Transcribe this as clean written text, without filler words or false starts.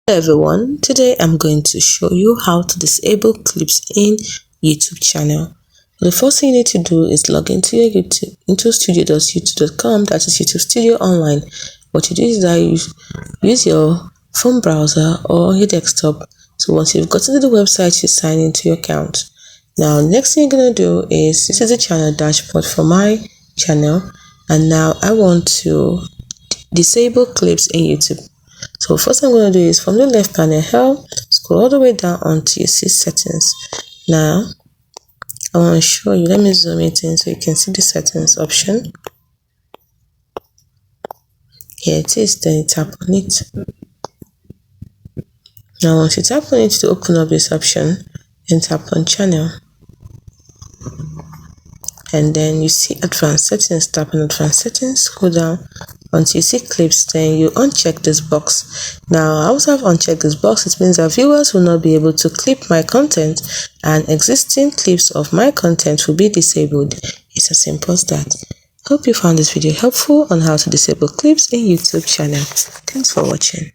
Hello everyone, today I'm going to show you how to disable clips in YouTube channel. The first thing you need to do is log into your YouTube, into studio.youtube.com, that is YouTube Studio Online. What you do is that you use your phone browser or your desktop. So once you've gotten to the website, you sign into your account. Now, next thing you're going to do is, this is the channel dashboard for my channel, and now I want to disable clips in YouTube. So first I'm going to do is, from the left panel here, scroll all the way down until you see settings. Now I want to show you, let me zoom it in so you can see the settings option. Here it is, then you tap on it. Now once you tap on it to open up this option, then tap on channel, and then you see advanced settings. Tap on advanced settings, scroll down until you see clips, then you uncheck this box. Now I also have unchecked this box. It means that viewers will not be able to clip my content and existing clips of my content will be disabled. It's as simple as that. Hope you found this video helpful on how to disable clips in YouTube channel. Thanks for watching.